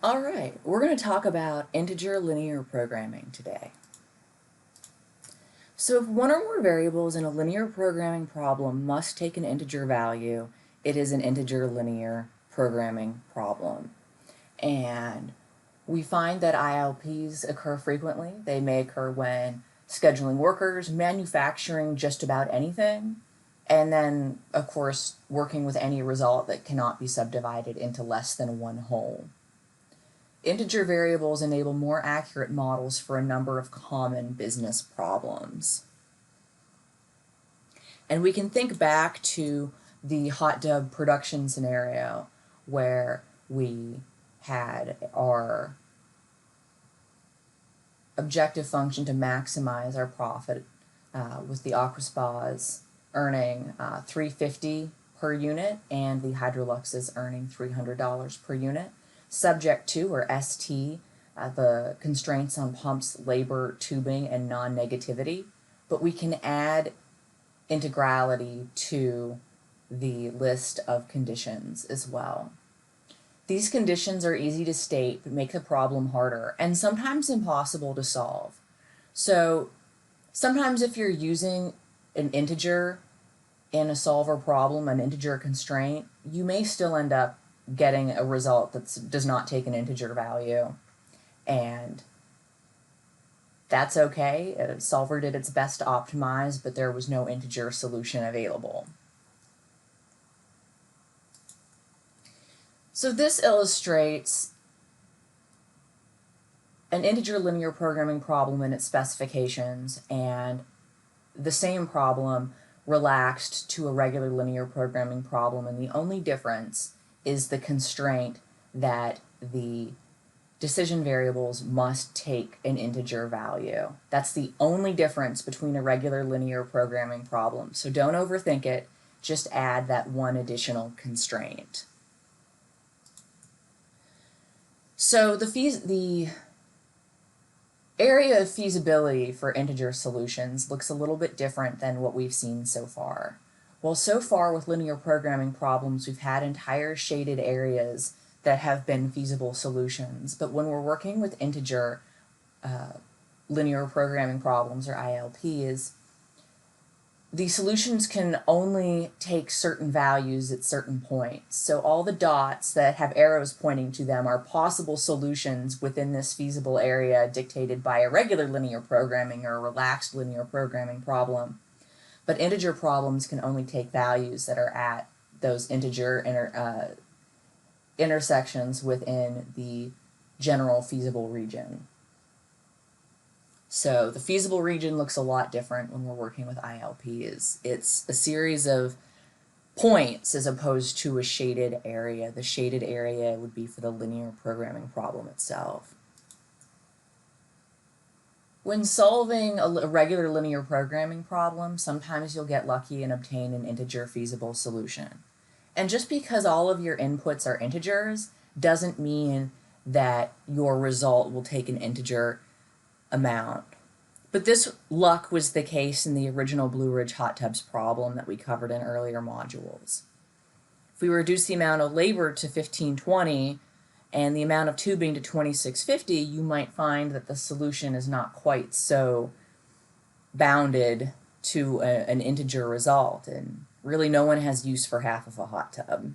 All right, we're going to talk about integer linear programming today. So if one or more variables in a linear programming problem must take an integer value, it is an integer linear programming problem. And we find that ILPs occur frequently. They may occur when scheduling workers, manufacturing just about anything, and then, of course, working with any result that cannot be subdivided into less than one whole. Integer variables enable more accurate models for a number of common business problems. And we can think back to the hot tub production scenario where we had our objective function to maximize our profit with the aqua spas earning $350 per unit and the Hydroluxes earning $300 per unit, subject to, or ST, the constraints on pumps, labor, tubing, and non-negativity, but we can add integrality to the list of conditions as well. These conditions are easy to state but make the problem harder and sometimes impossible to solve. So sometimes if you're using an integer in a solver problem, an integer constraint, you may still end up getting a result that does not take an integer value, and that's okay. A solver did its best to optimize, but there was no integer solution available. So this illustrates an integer linear programming problem in its specifications, and the same problem relaxed to a regular linear programming problem, and the only difference is the constraint that the decision variables must take an integer value. That's the only difference between a regular linear programming problem. So don't overthink it, just add that one additional constraint. So the area of feasibility for integer solutions looks a little bit different than what we've seen so far. Well, so far with linear programming problems, we've had entire shaded areas that have been feasible solutions. But when we're working with integer linear programming problems, or ILPs, the solutions can only take certain values at certain points. So all the dots that have arrows pointing to them are possible solutions within this feasible area dictated by a regular linear programming or a relaxed linear programming problem. But integer problems can only take values that are at those integer intersections within the general feasible region. So the feasible region looks a lot different when we're working with ILPs. It's a series of points as opposed to a shaded area. The shaded area would be for the linear programming problem itself. When solving a regular linear programming problem, sometimes you'll get lucky and obtain an integer feasible solution. And just because all of your inputs are integers doesn't mean that your result will take an integer amount. But this luck was the case in the original Blue Ridge hot tubs problem that we covered in earlier modules. If we reduce the amount of labor to 1520 and the amount of tubing to 2650, you might find that the solution is not quite so bounded to an integer result, and really no one has use for half of a hot tub.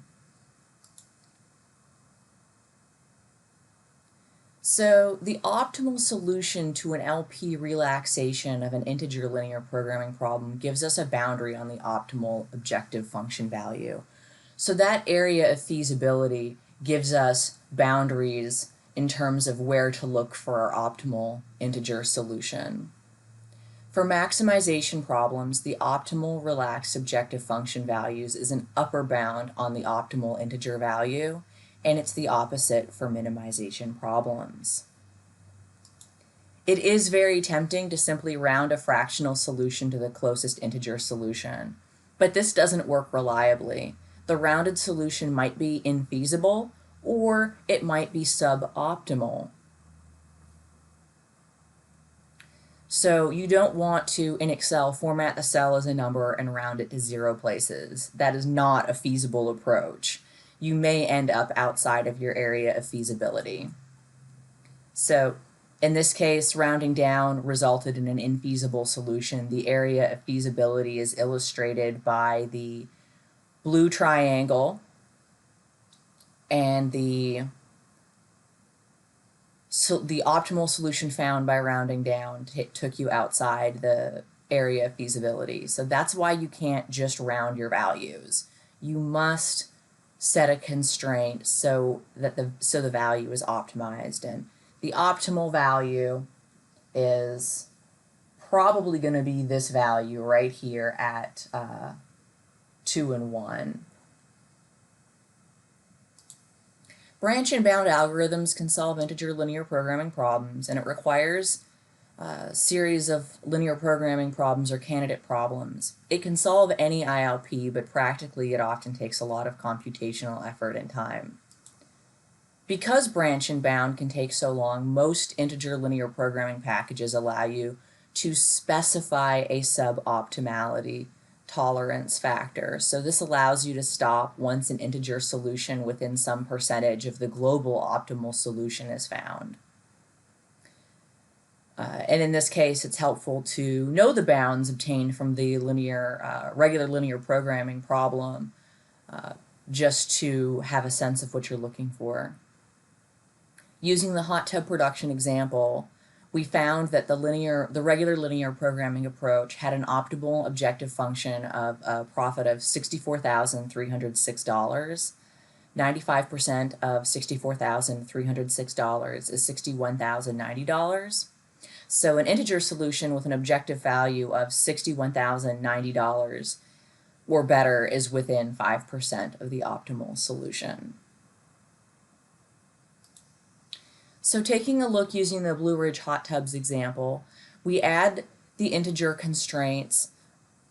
So the optimal solution to an LP relaxation of an integer linear programming problem gives us a boundary on the optimal objective function value. So that area of feasibility gives us boundaries in terms of where to look for our optimal integer solution. For maximization problems, the optimal relaxed objective function values is an upper bound on the optimal integer value, and it's the opposite for minimization problems. It is very tempting to simply round a fractional solution to the closest integer solution, but this doesn't work reliably. The rounded solution might be infeasible, or it might be suboptimal. So you don't want to, in Excel, format the cell as a number and round it to 0 places. That is not a feasible approach. you may end up outside of your area of feasibility. So in this case, rounding down resulted in an infeasible solution. The area of feasibility is illustrated by the blue triangle, and the optimal solution found by rounding down took you outside the area of feasibility. So that's why you can't just round your values. You must set a constraint so that the value is optimized, and the optimal value is probably going to be this value right here at 2 and 1. Branch and bound algorithms can solve integer linear programming problems, and it requires a series of linear programming problems or candidate problems. It can solve any ILP, but practically it often takes a lot of computational effort and time. Because branch and bound can take so long, most integer linear programming packages allow you to specify a suboptimality tolerance factor. So this allows you to stop once an integer solution within some percentage of the global optimal solution is found. And in this case, it's helpful to know the bounds obtained from the regular linear programming problem, just to have a sense of what you're looking for. Using the hot tub production example, we found that the regular linear programming approach had an optimal objective function of a profit of $64,306. 95% of $64,306 is $61,090. So an integer solution with an objective value of $61,090 or better is within 5% of the optimal solution. So taking a look using the Blue Ridge hot tubs example, we add the integer constraints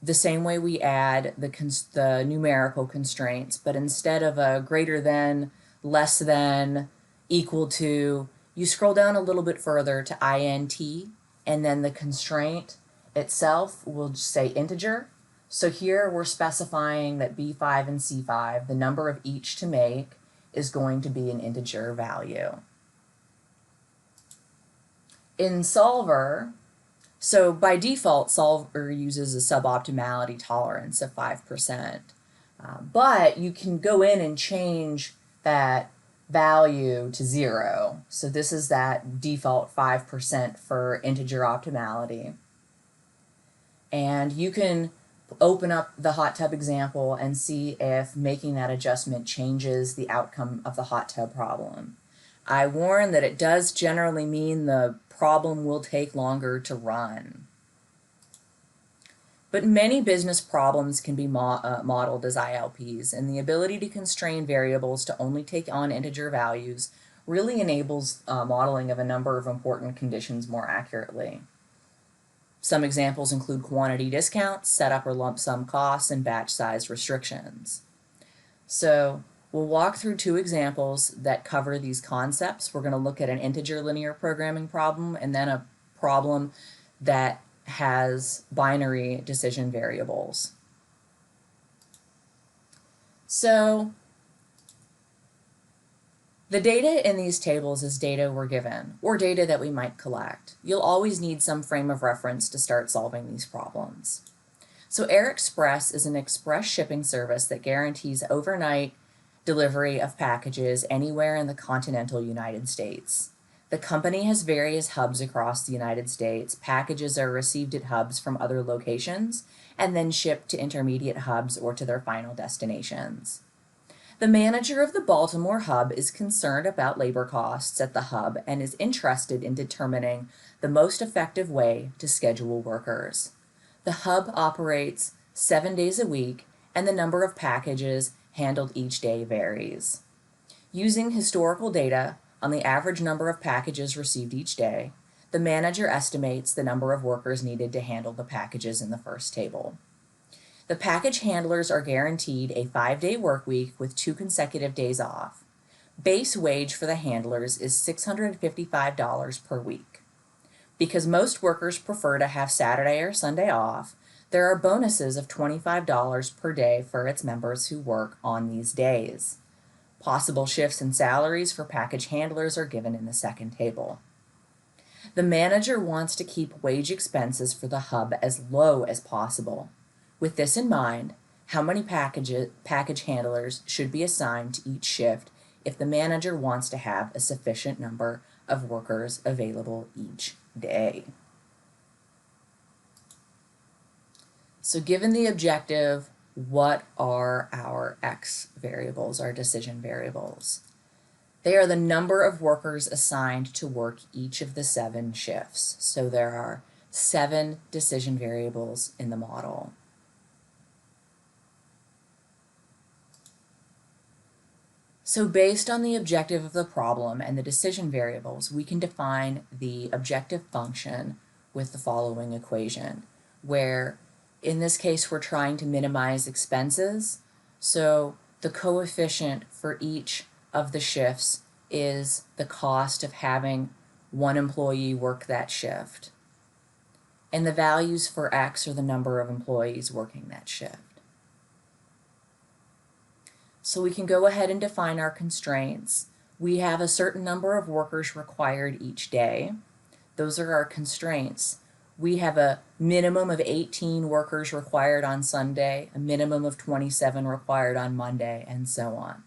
the same way we add the numerical constraints, but instead of a greater than, less than, equal to, you scroll down a little bit further to int, and then the constraint itself will just say integer. So here we're specifying that B5 and C5, the number of each to make, is going to be an integer value. In Solver, so by default, Solver uses a suboptimality tolerance of 5%, but you can go in and change that value to 0. So this is that default 5% for integer optimality. And you can open up the hot tub example and see if making that adjustment changes the outcome of the hot tub problem. I warn that it does generally mean the problem will take longer to run. But many business problems can be modeled as ILPs, and the ability to constrain variables to only take on integer values really enables modeling of a number of important conditions more accurately. Some examples include quantity discounts, setup or lump sum costs, and batch size restrictions. So we'll walk through 2 examples that cover these concepts. We're going to look at an integer linear programming problem and then a problem that has binary decision variables. So the data in these tables is data we're given, or data that we might collect. You'll always need some frame of reference to start solving these problems. So Air Express is an express shipping service that guarantees overnight delivery of packages anywhere in the continental United States. The company has various hubs across the United States. Packages are received at hubs from other locations and then shipped to intermediate hubs or to their final destinations. The manager of the Baltimore hub is concerned about labor costs at the hub and is interested in determining the most effective way to schedule workers. The hub operates 7 days a week, and the number of packages handled each day varies. Using historical data on the average number of packages received each day, the manager estimates the number of workers needed to handle the packages in the first table. The package handlers are guaranteed a 5-day work week with 2 consecutive days off. Base wage for the handlers is $655 per week. Because most workers prefer to have Saturday or Sunday off, there are bonuses of $25 per day for its members who work on these days. Possible shifts and salaries for package handlers are given in the second table. The manager wants to keep wage expenses for the hub as low as possible. With this in mind, how many package handlers should be assigned to each shift if the manager wants to have a sufficient number of workers available each day? So given the objective, what are our X variables, our decision variables? They are the number of workers assigned to work each of the 7 shifts. So there are 7 decision variables in the model. So based on the objective of the problem and the decision variables, we can define the objective function with the following equation, where in this case we're trying to minimize expenses. So the coefficient for each of the shifts is the cost of having one employee work that shift. And the values for X are the number of employees working that shift. So we can go ahead and define our constraints. We have a certain number of workers required each day. Those are our constraints. We have a minimum of 18 workers required on Sunday, a minimum of 27 required on Monday, and so on.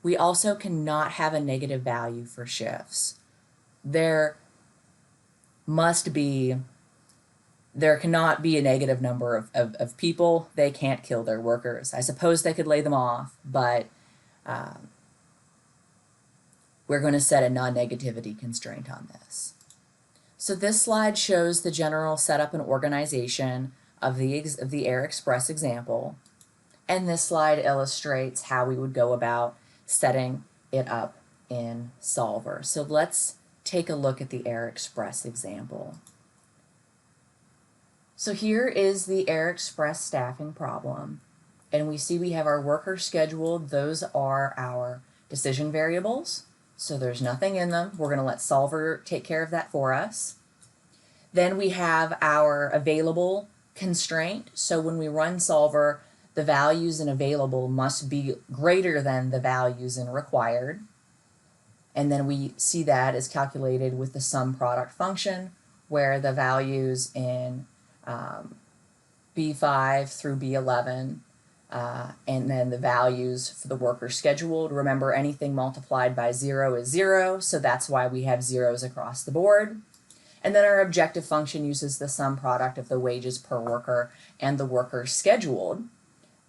We also cannot have a negative value for shifts. There cannot be a negative number of people. They can't kill their workers. I suppose they could lay them off, but we're going to set a non-negativity constraint on this. So this slide shows the general setup and organization of the Air Express example, and this slide illustrates how we would go about setting it up in Solver. So let's take a look at the Air Express example. So here is the Air Express staffing problem, and we see we have our workers scheduled. Those are our decision variables, so there's nothing in them. We're going to let Solver take care of that for us. Then we have our available constraint. So when we run Solver, the values in available must be greater than the values in required. And then we see that is calculated with the sum product function, where the values in B5 through B11, and then the values for the worker scheduled. Remember, anything multiplied by 0 is 0, so that's why we have zeros across the board. And then our objective function uses the sum product of the wages per worker and the worker scheduled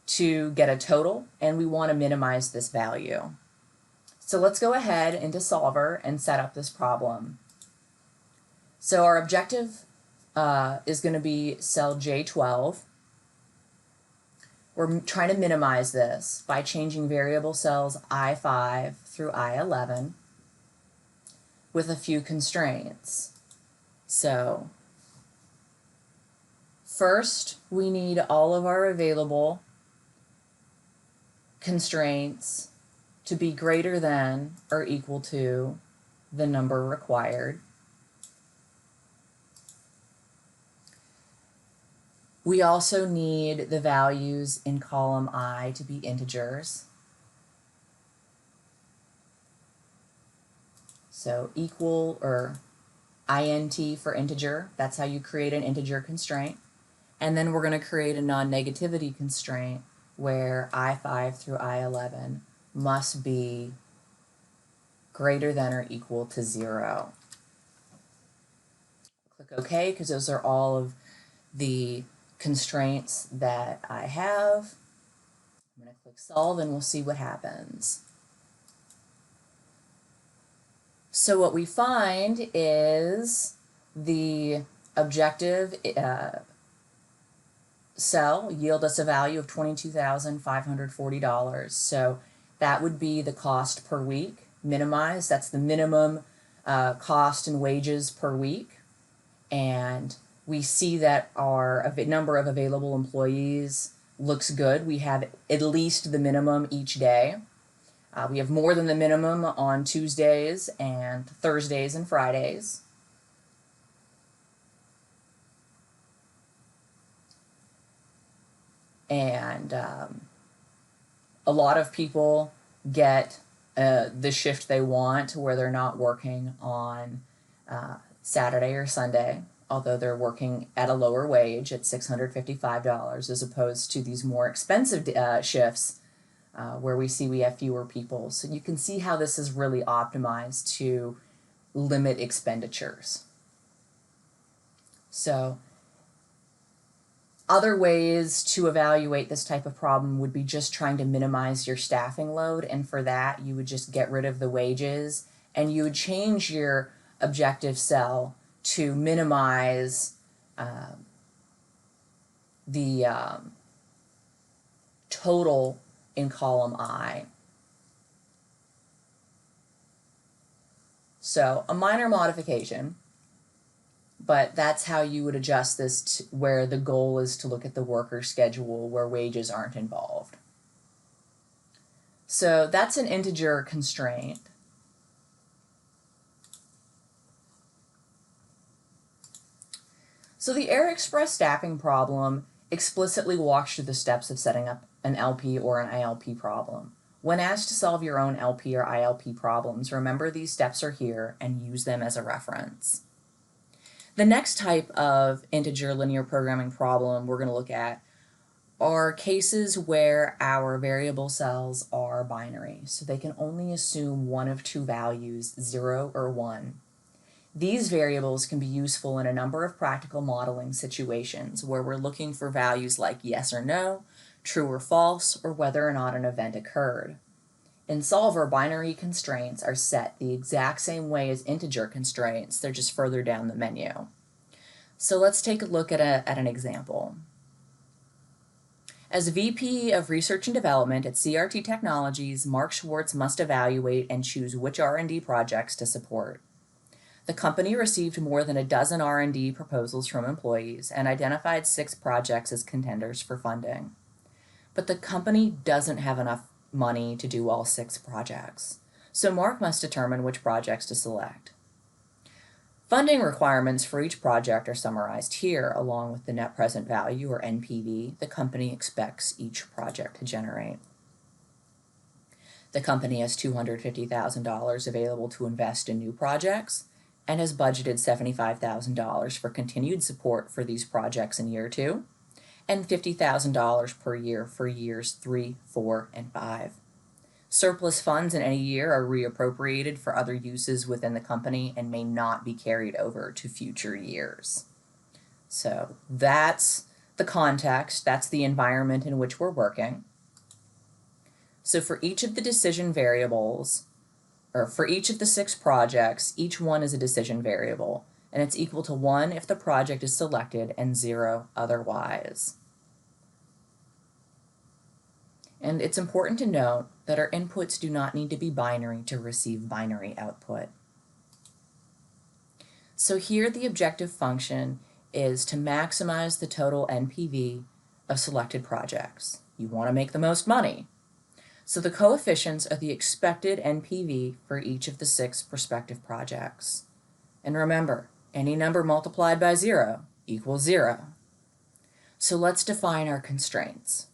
to get a total, and we want to minimize this value. So let's go ahead into Solver and set up this problem. So our objective is going to be cell J12. We're trying to minimize this by changing variable cells I5 through I11 with a few constraints. So first, we need all of our available constraints to be greater than or equal to the number required. We also need the values in column I to be integers. So equal or int for integer, that's how you create an integer constraint. And then we're going to create a non-negativity constraint where I5 through I11 must be greater than or equal to 0. Click OK, because those are all of the constraints that I have. I'm going to click solve and we'll see what happens. So what we find is the objective cell yield us a value of $22,540. So that would be the cost per week minimized. That's the minimum cost and wages per week. And we see that our number of available employees looks good. We have at least the minimum each day. We have more than the minimum on Tuesdays and Thursdays and Fridays. And a lot of people get the shift they want where they're not working on Saturday or Sunday, although they're working at a lower wage at $655 as opposed to these more expensive shifts where we have fewer people. So you can see how this is really optimized to limit expenditures. So other ways to evaluate this type of problem would be just trying to minimize your staffing load, and for that you would just get rid of the wages and you would change your objective cell to minimize the total in column I. So a minor modification, but that's how you would adjust this to where the goal is to look at the worker schedule where wages aren't involved. So that's an integer constraint. So the Air Express staffing problem explicitly walks through the steps of setting up an LP or an ILP problem. When asked to solve your own LP or ILP problems, remember these steps are here and use them as a reference. The next type of integer linear programming problem we're going to look at are cases where our variable cells are binary, so they can only assume one of two values, 0 or 1. These variables can be useful in a number of practical modeling situations where we're looking for values like yes or no, true or false, or whether or not an event occurred. In Solver, binary constraints are set the exact same way as integer constraints, they're just further down the menu. So let's take a look at an example. As VP of Research and Development at CRT Technologies, Mark Schwartz must evaluate and choose which R&D projects to support. The company received more than a dozen R&D proposals from employees and identified 6 projects as contenders for funding. But the company doesn't have enough money to do all 6 projects, so Mark must determine which projects to select. Funding requirements for each project are summarized here, along with the net present value, or NPV, the company expects each project to generate. The company has $250,000 available to invest in new projects and has budgeted $75,000 for continued support for these projects in year 2 and $50,000 per year for years 3, 4, and 5. Surplus funds in any year are reappropriated for other uses within the company and may not be carried over to future years. So that's the context, that's the environment in which we're working. So for each of the decision variables, or for each of the 6 projects, each one is a decision variable, and it's equal to 1 if the project is selected and 0 otherwise. And it's important to note that our inputs do not need to be binary to receive binary output. So here the objective function is to maximize the total NPV of selected projects. You want to make the most money. So the coefficients are the expected NPV for each of the 6 prospective projects. And remember, any number multiplied by 0 equals 0. So let's define our constraints.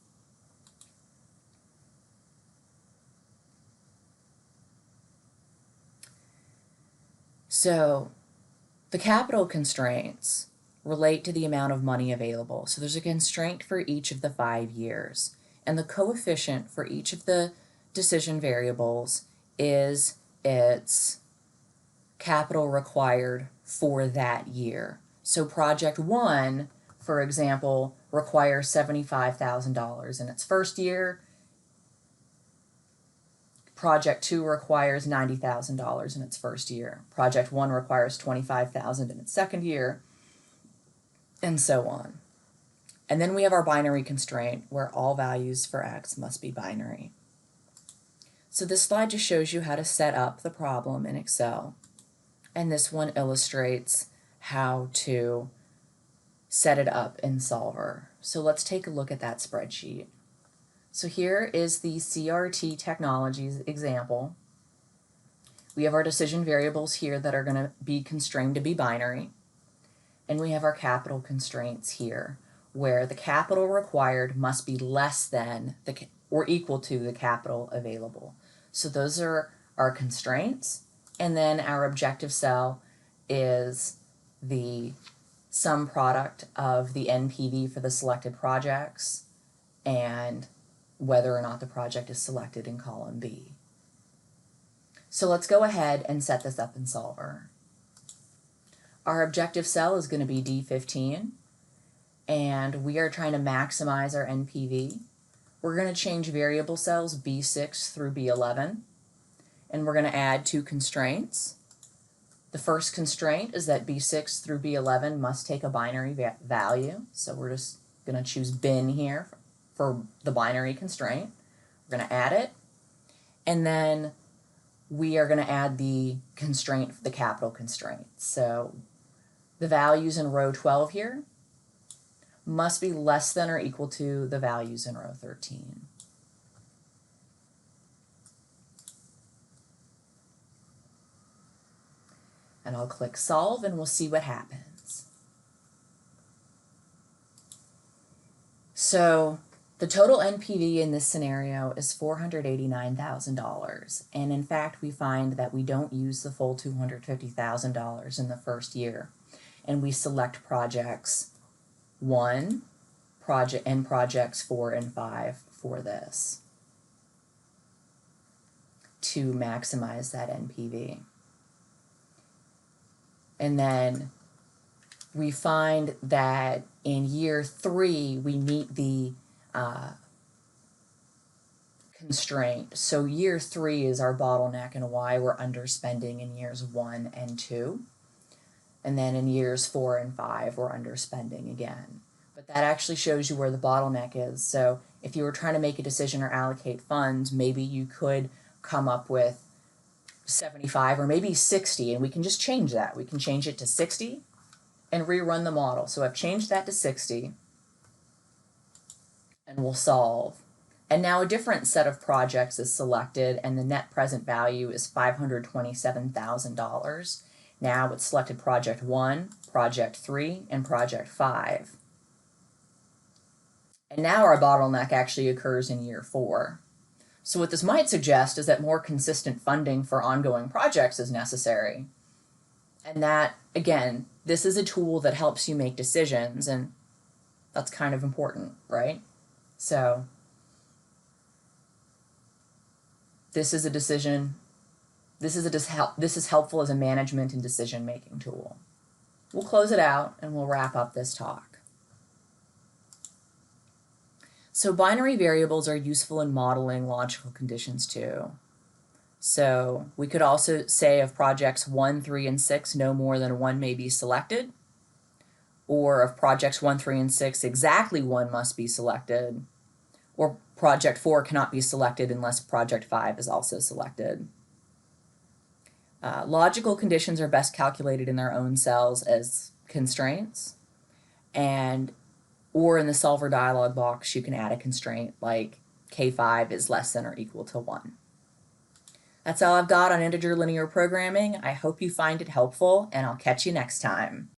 So the capital constraints relate to the amount of money available. So there's a constraint for each of the 5 years. And the coefficient for each of the decision variables is its capital required for that year. So project 1, for example, requires $75,000 in its first year. Project 2 requires $90,000 in its first year. Project 1 requires $25,000 in its second year, and so on. And then we have our binary constraint where all values for x must be binary. So this slide just shows you how to set up the problem in Excel. And this one illustrates how to set it up in Solver. So let's take a look at that spreadsheet. So here is the CRT Technologies example. We have our decision variables here that are going to be constrained to be binary. And we have our capital constraints here, where the capital required must be less than or equal to the capital available. So those are our constraints. And then our objective cell is the sum product of the NPV for the selected projects and whether or not the project is selected in column B. So let's go ahead and set this up in Solver. Our objective cell is going to be D15, and we are trying to maximize our NPV. We're going to change variable cells B6 through B11, and we're going to add two constraints. The first constraint is that B6 through B11 must take a binary value, so we're just going to choose bin here for the binary constraint. We're going to add it, and then we are going to add the constraint for the capital constraint. So the values in row 12 here must be less than or equal to the values in row 13. And I'll click solve and we'll see what happens. So the total NPV in this scenario is $489,000. And in fact, we find that we don't use the full $250,000 in the first year. And we select projects 1, and projects 4 and 5 for this to maximize that NPV. And then we find that in year 3, we meet the constraint. So year 3 is our bottleneck and why we're underspending in years 1 and 2. And then in years 4 and 5, we're underspending again. But that actually shows you where the bottleneck is. So if you were trying to make a decision or allocate funds, maybe you could come up with 75 or maybe 60, and we can just change that. We can change it to 60 and rerun the model. So I've changed that to 60, and we'll solve. And now a different set of projects is selected, and the net present value is $527,000. Now it's selected project 1, project 3, and project 5. And now our bottleneck actually occurs in year 4. So what this might suggest is that more consistent funding for ongoing projects is necessary. And that, again, this is a tool that helps you make decisions, and that's kind of important, right? So this is a decision. This is helpful as a management and decision-making tool. We'll close it out and we'll wrap up this talk. So binary variables are useful in modeling logical conditions too. So we could also say of projects 1, 3, and 6, no more than 1 may be selected. Or of projects 1, 3, and 6, exactly 1 must be selected. Or project 4 cannot be selected unless project 5 is also selected. Logical conditions are best calculated in their own cells as constraints, or in the solver dialog box, you can add a constraint like K5 is less than or equal to 1. That's all I've got on integer linear programming. I hope you find it helpful, and I'll catch you next time.